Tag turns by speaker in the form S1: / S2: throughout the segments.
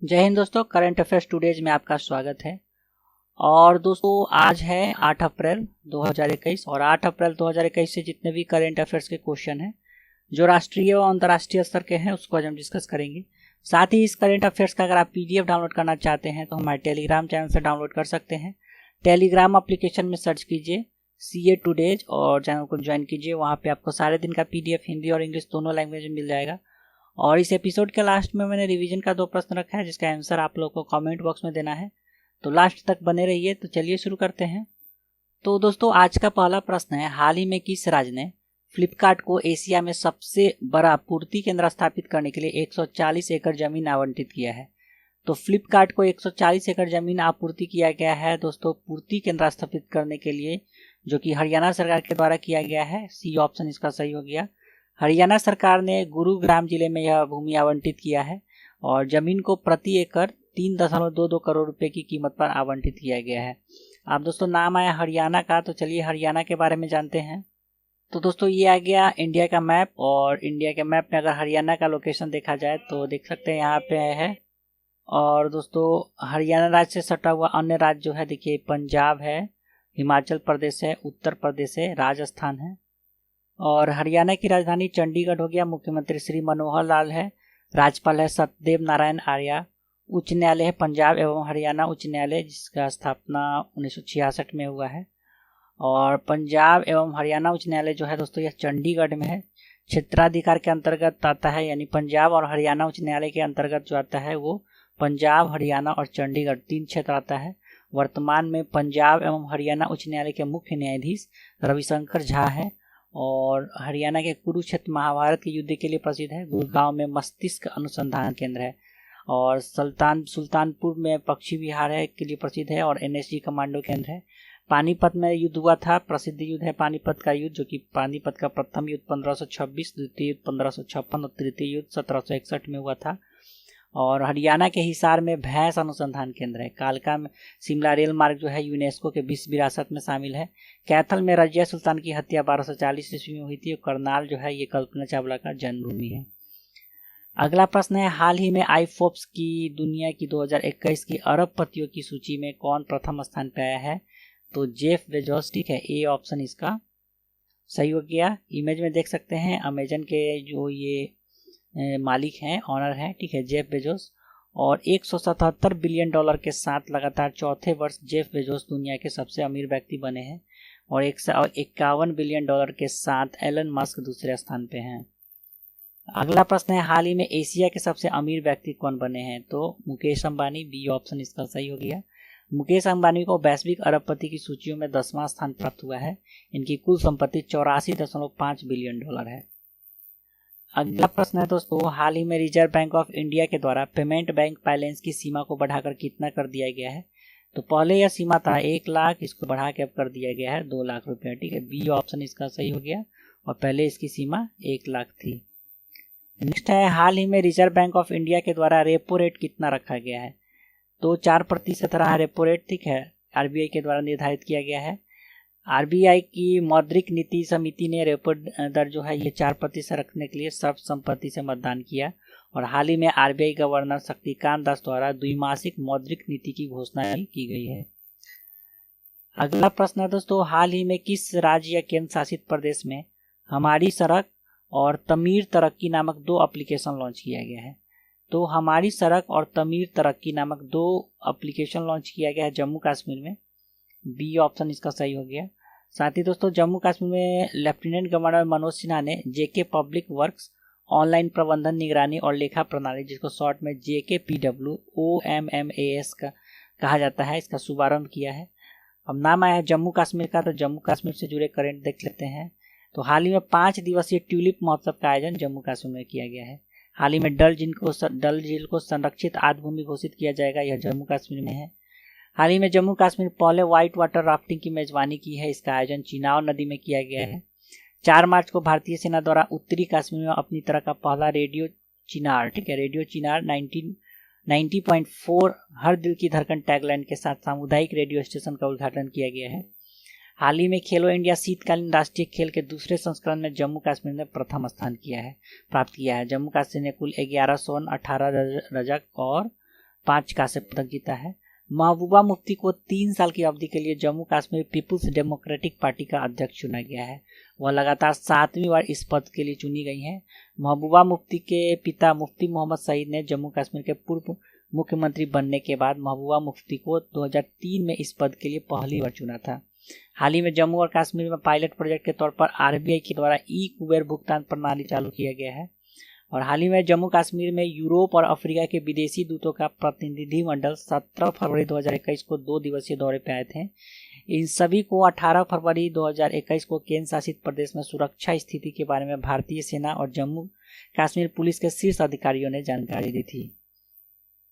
S1: जय हिंद दोस्तों, current affairs today's में आपका स्वागत है। और दोस्तों आज है 8 अप्रैल 2021 और 8 अप्रैल 2021 से जितने भी करंट अफेयर्स के क्वेश्चन हैं जो राष्ट्रीय और अंतर्राष्ट्रीय स्तर के हैं उसको आज हम डिस्कस करेंगे। साथ ही इस करंट अफेयर्स का अगर आप पीडीएफ डाउनलोड करना चाहते हैं तो हमारे टेलीग्राम चैनल से डाउनलोड कर सकते हैं। टेलीग्राम एप्लीकेशन में सर्च कीजिए CA टुडेज और चैनल को ज्वाइन कीजिए। वहाँ पे आपको सारे दिन का पीडीएफ हिंदी और इंग्लिश दोनों लैंग्वेज में मिल जाएगा। और इस एपिसोड के लास्ट में मैंने रिवीजन का 2 प्रश्न रखा है जिसका आंसर आप लोगों को कमेंट बॉक्स में देना है, तो लास्ट तक बने रहिए। तो चलिए शुरू करते हैं। तो दोस्तों आज का पहला प्रश्न है, हाल ही में किस राज्य ने फ्लिपकार्ट को एशिया में सबसे बड़ा आपूर्ति केंद्र स्थापित करने के लिए 140 एकड़ जमीन आवंटित किया है? तो फ्लिपकार्ट को 140 एकड़ जमीन आपूर्ति किया गया है दोस्तों पूर्ति केंद्र स्थापित करने के लिए, जो कि हरियाणा सरकार के द्वारा किया गया है। सी ऑप्शन इसका सही हो गया। हरियाणा सरकार ने गुरुग्राम जिले में यह भूमि आवंटित किया है और जमीन को प्रति एकड़ 3.22 करोड़ रुपए की कीमत पर आवंटित किया गया है। आप दोस्तों नाम आया हरियाणा का, तो चलिए हरियाणा के बारे में जानते हैं। तो दोस्तों ये आ गया इंडिया का मैप, और इंडिया के मैप में अगर हरियाणा का लोकेशन देखा जाए तो देख सकते हैं यहाँ पे है। और दोस्तों हरियाणा राज्य से सटा हुआ अन्य राज्य जो है देखिए पंजाब है, हिमाचल प्रदेश है, उत्तर प्रदेश है, राजस्थान है। और हरियाणा की राजधानी चंडीगढ़ हो गया। मुख्यमंत्री श्री मनोहर लाल है। राज्यपाल है सत्यदेव नारायण आर्य। उच्च न्यायालय है पंजाब एवं हरियाणा उच्च न्यायालय, जिसका स्थापना 1966 में हुआ है। और पंजाब एवं हरियाणा उच्च न्यायालय जो है दोस्तों यह चंडीगढ़ में है। क्षेत्राधिकार के अंतर्गत आता है, यानी पंजाब और हरियाणा उच्च न्यायालय के अंतर्गत जो आता है वो पंजाब, हरियाणा और चंडीगढ़ 3 क्षेत्र आता है। वर्तमान में पंजाब एवं हरियाणा उच्च न्यायालय के मुख्य न्यायाधीश रविशंकर झा है। और हरियाणा के कुरुक्षेत्र महाभारत के युद्ध के लिए प्रसिद्ध है। गुड़गांव में मस्तिष्क अनुसंधान केंद्र है। और सुल्तानपुर में पक्षी विहार है के लिए प्रसिद्ध है। और NSG कमांडो केंद्र है। पानीपत में युद्ध हुआ था, प्रसिद्ध युद्ध है पानीपत का युद्ध, जो कि पानीपत का प्रथम युद्ध 1526, द्वितीय युद्ध 1556 और तृतीय युद्ध 1761 में हुआ था। और हरियाणा के हिसार में भैंस अनुसंधान केंद्र है। कालका में शिमला रेल मार्ग जो है यूनेस्को के विश्व विरासत में शामिल है। कैथल में रजिया सुल्तान की हत्या 1240 ईस्वी में हुई थी। और करनाल जो है ये कल्पना चावला का जन्मभूमि है। अगला प्रश्न है, हाल ही में आईफोर्ब्स की दुनिया की 2021 की अरबपतियों की सूची में कौन प्रथम स्थान पे आया है? तो जेफ बेजोस, ठीक है, ए ऑप्शन इसका सही हो गया। इमेज में देख सकते हैं अमेजन के जो ये मालिक हैं, ऑनर हैं, ठीक है, जेफ बेजोस। और 177 बिलियन डॉलर के साथ लगातार चौथे वर्ष जेफ बेजोस दुनिया के सबसे अमीर व्यक्ति बने हैं। और 151 बिलियन डॉलर के साथ एलन मस्क दूसरे स्थान पे हैं। अगला प्रश्न है, हाल ही में एशिया के सबसे अमीर व्यक्ति कौन बने हैं? तो मुकेश अंबानी, बी ऑप्शन इसका सही हो गया। मुकेश अंबानी को वैश्विक अरबपति की सूचियों में 10वां स्थान प्राप्त हुआ है। इनकी कुल संपत्ति 84.5 बिलियन डॉलर है। अगला प्रश्न है दोस्तों, हाल ही में रिजर्व बैंक ऑफ इंडिया के द्वारा पेमेंट बैंक बैलेंस की सीमा को बढ़ाकर कितना कर दिया गया है? तो पहले यह सीमा था 1 लाख, इसको बढ़ा के अब कर दिया गया है 2 लाख रुपए, ठीक है, बी ऑप्शन इसका सही हो गया। और पहले इसकी सीमा 1 लाख थी। नेक्स्ट है, हाल ही में रिजर्व बैंक ऑफ इंडिया के द्वारा रेपो रेट कितना रखा गया है? तो 4% रहा रेपो रेट, ठीक है, RBI के द्वारा निर्धारित किया गया है। RBI की मौद्रिक नीति समिति ने रेपो दर जो है ये 4% रखने के लिए सर्वसम्मति से मतदान किया। और हाल ही में RBI गवर्नर शक्तिकांत दास द्वारा द्विमासिक मौद्रिक नीति की घोषणा की गई है। अगला प्रश्न है दोस्तों, हाल ही में किस राज्य या केंद्र शासित प्रदेश में हमारी सड़क और तमीर तरक्की नामक 2 एप्लीकेशन लॉन्च किया गया है? तो हमारी सड़क और तमीर तरक्की नामक 2 एप्लीकेशन लॉन्च किया गया है जम्मू कश्मीर में, बी ऑप्शन इसका सही हो गया। साथ ही दोस्तों जम्मू कश्मीर में लेफ्टिनेंट गवर्नर मनोज सिन्हा ने JK पब्लिक वर्क्स ऑनलाइन प्रबंधन निगरानी और लेखा प्रणाली, जिसको शॉर्ट में JKPWOMMAS का कहा जाता है, इसका शुभारंभ किया है। अब नाम आया है जम्मू कश्मीर का, तो जम्मू कश्मीर से जुड़े करंट देख लेते हैं। तो हाल ही में 5 दिवसीय ट्यूलिप महोत्सव का आयोजन जम्मू कश्मीर में किया गया है। हाल ही में डल झील को संरक्षित आद्य भूमि घोषित किया जाएगा, यह जम्मू कश्मीर में है। हाल ही में जम्मू कश्मीर पहले व्हाइट वाटर राफ्टिंग की मेजबानी की है। इसका आयोजन चिनाव नदी में किया गया है। 4 मार्च को भारतीय सेना द्वारा उत्तरी कश्मीर में अपनी तरह का पहला रेडियो चिनार, ठीक है, रेडियो चिनार 90.4 हर दिल की धड़कन टैगलाइन के साथ सामुदायिक रेडियो स्टेशन का उद्घाटन किया गया है। हाल ही में खेलो इंडिया शीतकालीन राष्ट्रीय खेल के दूसरे संस्करण में जम्मू कश्मीर ने प्रथम स्थान प्राप्त किया है। जम्मू कश्मीर ने कुल 11 स्वर्ण, 18 रजक और 5 कांस्य पदक जीता है। महबूबा मुफ्ती को 3 साल की अवधि के लिए जम्मू कश्मीर पीपुल्स डेमोक्रेटिक पार्टी का अध्यक्ष चुना गया है। वह लगातार 7वीं बार इस पद के लिए चुनी गई हैं। महबूबा मुफ्ती के पिता मुफ्ती मोहम्मद सईद ने जम्मू कश्मीर के पूर्व मुख्यमंत्री बनने के बाद महबूबा मुफ्ती को 2003 में इस पद के लिए पहली बार चुना था। हाल ही में जम्मू और कश्मीर में पायलट प्रोजेक्ट के तौर पर आरबीआई के द्वारा ई कुबेर भुगतान प्रणाली चालू किया गया है। और हाल ही में जम्मू कश्मीर में यूरोप और अफ्रीका के विदेशी दूतों का प्रतिनिधिमंडल 17 फरवरी 2021 को 2 दिवसीय दौरे पर आए थे। इन सभी को 18 फरवरी 2021 को केंद्र शासित प्रदेश में सुरक्षा स्थिति के बारे में भारतीय सेना और जम्मू कश्मीर पुलिस के शीर्ष अधिकारियों ने जानकारी दी थी।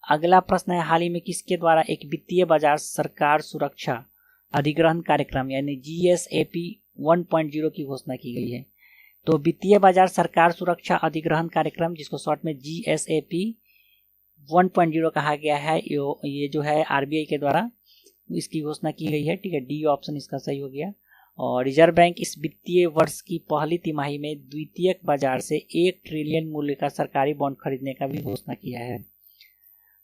S1: अगला प्रश्न है, हाल ही में किसके द्वारा एक वित्तीय बाजार सरकार सुरक्षा अधिग्रहण कार्यक्रम यानी GSAP 1.0 की घोषणा की गई है? तो वित्तीय बाजार सरकार सुरक्षा अधिग्रहण कार्यक्रम, जिसको शॉर्ट में GSAP 1.0 कहा गया है, ये जो है आरबीआई के द्वारा इसकी घोषणा की गई है। ठीक है, डी ऑप्शन इसका सही हो गया। और रिजर्व बैंक इस वित्तीय वर्ष की पहली तिमाही में द्वितीयक बाजार से 1 ट्रिलियन मूल्य का सरकारी बॉन्ड खरीदने का भी घोषणा किया है।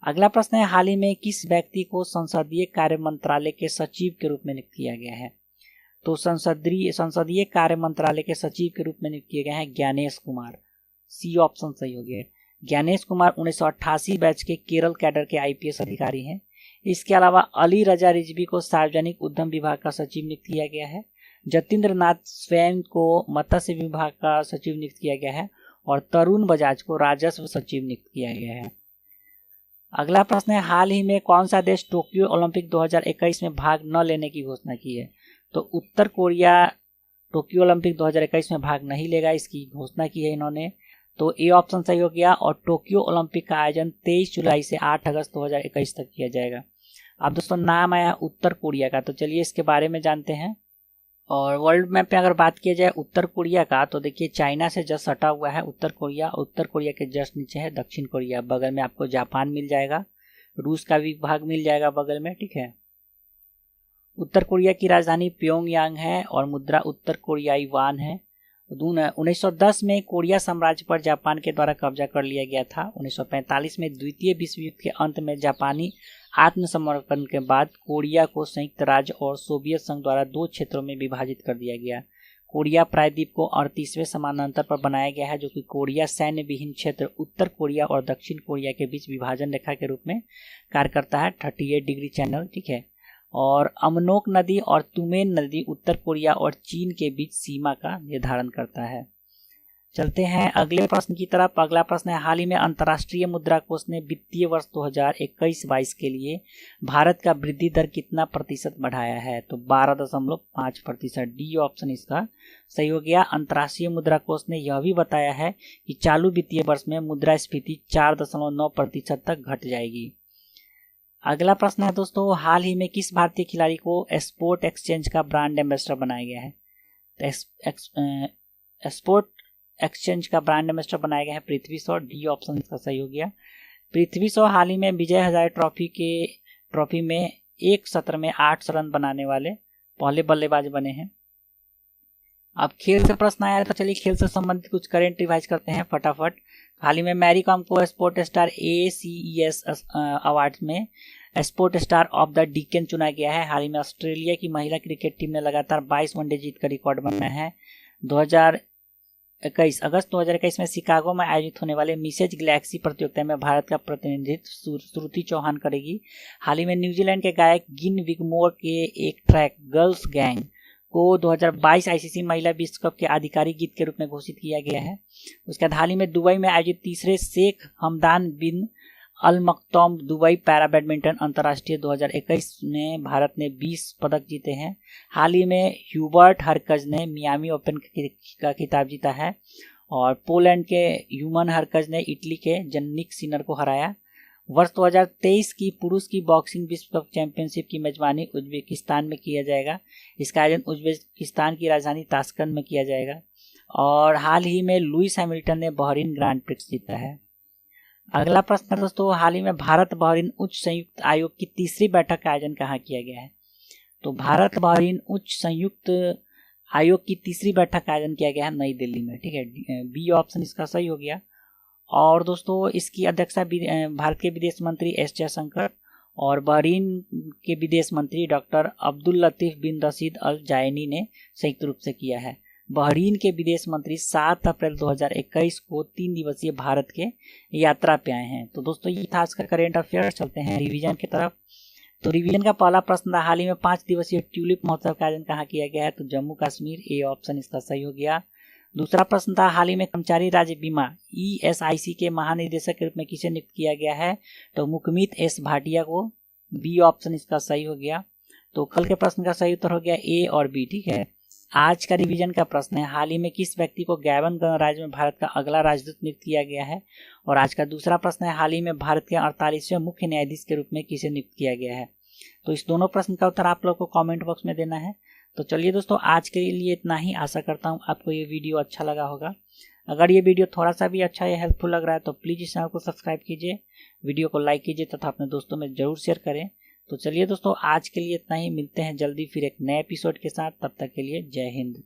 S1: अगला प्रश्न है, हाल ही में किस व्यक्ति को संसदीय कार्य मंत्रालय के सचिव के रूप में नियुक्त किया गया है? तो संसदीय कार्य मंत्रालय के सचिव के रूप में नियुक्त किए गए हैं ज्ञानेश कुमार। सी ऑप्शन सही हो गया। ज्ञानेश कुमार 1988 बैच के केरल कैडर के आईपीएस अधिकारी हैं। इसके अलावा अली रजा रिजवी को सार्वजनिक उद्यम विभाग का सचिव नियुक्त किया गया है। जतिंद्र नाथ स्वयं को मत्स्य विभाग का सचिव नियुक्त किया गया है और तरुण बजाज को राजस्व सचिव नियुक्त किया गया है। अगला प्रश्न है, हाल ही में कौन सा देश टोक्यो ओलंपिक 2021 में भाग न लेने की घोषणा की है? तो उत्तर कोरिया टोक्यो ओलंपिक 2021 में भाग नहीं लेगा, इसकी घोषणा की है इन्होंने। तो ए ऑप्शन सही हो गया। और टोक्यो ओलंपिक का आयोजन 23 जुलाई से 8 अगस्त 2021 तक किया जाएगा। अब दोस्तों नाम आया उत्तर कोरिया का, तो चलिए इसके बारे में जानते हैं। और वर्ल्ड मैप पे अगर बात किया जाए उत्तर कोरिया का, तो देखिए चाइना से जस्ट सटा हुआ है उत्तर कोरिया। उत्तर कोरिया के जस्ट नीचे है दक्षिण कोरिया, बगल में आपको जापान मिल जाएगा, रूस का भी भाग मिल जाएगा बगल में। ठीक है, उत्तर कोरिया की राजधानी प्योंगयांग है और मुद्रा उत्तर कोरियाई वान है। 1910 में कोरिया साम्राज्य पर जापान के द्वारा कब्जा कर लिया गया था। 1945 में द्वितीय विश्व युद्ध के अंत में जापानी आत्मसमर्पण के बाद कोरिया को संयुक्त राज्य और सोवियत संघ द्वारा 2 क्षेत्रों में विभाजित कर दिया गया। कोरिया प्रायद्वीप को 38वें समानांतर पर बनाया गया है, जो कि कोरिया सैन्य विहीन क्षेत्र उत्तर कोरिया और दक्षिण कोरिया के बीच विभाजन रेखा के रूप में कार्य करता है। 38 डिग्री चैनल। ठीक है, और अमनोक नदी और तुमेन नदी उत्तर कोरिया और चीन के बीच सीमा का निर्धारण करता है। चलते हैं अगले प्रश्न की तरफ। अगला प्रश्न है, हाल ही में अंतर्राष्ट्रीय मुद्रा कोष ने वित्तीय वर्ष 2021-22 के लिए भारत का वृद्धि दर कितना प्रतिशत बढ़ाया है? तो 12.5%। डी ऑप्शन इसका सही हो गया। अंतर्राष्ट्रीय मुद्रा कोष ने यह भी बताया है कि चालू वित्तीय वर्ष में मुद्रास्फीति 4.9% तक घट जाएगी। अगला प्रश्न है दोस्तों, हाल ही में किस भारतीय खिलाड़ी को स्पोर्ट एक्सचेंज का ब्रांड एम्बेसडर बनाया गया है? स्पोर्ट एक्सचेंज का ब्रांड एम्बेसडर बनाया गया है पृथ्वी शॉ। डी ऑप्शन इसका सही हो गया। पृथ्वी शॉ हाल ही में विजय हजारे ट्रॉफी में एक सत्र में 8 रन बनाने वाले पहले बल्लेबाज बने हैं। अब खेल से प्रश्न आया, तो चलिए खेल से संबंधित कुछ करेंट रिवाइज करते हैं फटाफट। हाल ही में मैरी कॉम को स्पोर्ट स्टार ACES अवार्ड में स्पोर्ट स्टार ऑफ द डिकेन चुना गया है। हाल ही में ऑस्ट्रेलिया की महिला क्रिकेट टीम ने लगातार 22 वनडे जीत कर रिकॉर्ड बनाया है। 2021 अगस्त 2021 में शिकागो में आयोजित होने वाले मिसेज गैलेक्सी प्रतियोगिता में भारत का प्रतिनिधित्व श्रुति चौहान करेगी। हाल ही में न्यूजीलैंड के गायक गिन विगमोर के एक ट्रैक गर्ल्स गैंग को 2022 आईसीसी महिला विश्व कप के आधिकारिक गीत के रूप में घोषित किया गया है। उसके बाद हाल ही में दुबई में आयोजित तीसरे शेख हमदान बिन अल मक्तूम दुबई पैरा बैडमिंटन अंतर्राष्ट्रीय 2021 में भारत ने 20 पदक जीते हैं। हाल ही में ह्यूबर्ट हरकज ने मियामी ओपन का खिताब जीता है और पोलैंड के ह्यूमन हरकज ने इटली के जन्निक सिनर को हराया। वर्ष 2023 की पुरुष की बॉक्सिंग विश्व कप चैंपियनशिप की मेजबानी उज्बेकिस्तान में किया जाएगा। इसका आयोजन उज्बेकिस्तान की राजधानी ताशकंद में किया जाएगा। और हाल ही में लुइस हैमिल्टन ने बहरीन ग्रांड प्रिक्स जीता है। अगला प्रश्न दोस्तों, हाल ही में भारत बहरीन उच्च संयुक्त आयोग की तीसरी बैठक का आयोजन कहाँ किया गया है? तो भारत बहरीन उच्च संयुक्त आयोग की तीसरी बैठक का आयोजन किया गया है नई दिल्ली में। ठीक है, बी ऑप्शन इसका सही हो गया। और दोस्तों इसकी अध्यक्षता भारत के विदेश मंत्री एस जयशंकर और बहरीन के विदेश मंत्री डॉक्टर अब्दुल लतीफ बिन रशीद अल जायनी ने संयुक्त रूप से किया है। बहरीन के विदेश मंत्री 7 अप्रैल 2021 को 3 दिवसीय भारत के यात्रा पे आए हैं। तो दोस्तों ये था आज का करेंट अफेयर। चलते हैं रिवीजन की तरफ। तो रिवीजन का पहला प्रश्न था, हाल ही में 5 दिवसीय ट्यूलिप महोत्सव का आयोजन कहाँ किया गया है? तो जम्मू कश्मीर, ए ऑप्शन इसका सही हो गया। दूसरा प्रश्न था, हाल ही में कर्मचारी राज्य बीमा ESIC के महानिदेशक के रूप में किसे नियुक्त किया गया है? तो मुकमित एस भाटिया को, बी ऑप्शन इसका सही हो गया। तो कल के प्रश्न का सही उत्तर हो गया ए और बी। ठीक है, आज का रिवीजन का प्रश्न है, हाल ही में किस व्यक्ति को गैबन गणराज्य में भारत का अगला राजदूत नियुक्त किया गया है? और आज का दूसरा प्रश्न है, हाल ही में भारत के 48वें मुख्य न्यायाधीश के रूप में किसे नियुक्त किया गया है? तो इस दोनों प्रश्न का उत्तर आप लोग को कमेंट बॉक्स में देना है। तो चलिए दोस्तों, आज के लिए इतना ही। आशा करता हूँ आपको ये वीडियो अच्छा लगा होगा। अगर ये वीडियो थोड़ा सा भी अच्छा या हेल्पफुल लग रहा है तो प्लीज़ इस चैनल को सब्सक्राइब कीजिए, वीडियो को लाइक कीजिए तथा अपने दोस्तों में ज़रूर शेयर करें। तो चलिए दोस्तों, आज के लिए इतना ही। मिलते हैं जल्दी फिर एक नए एपिसोड के साथ। तब तक के लिए जय हिंद।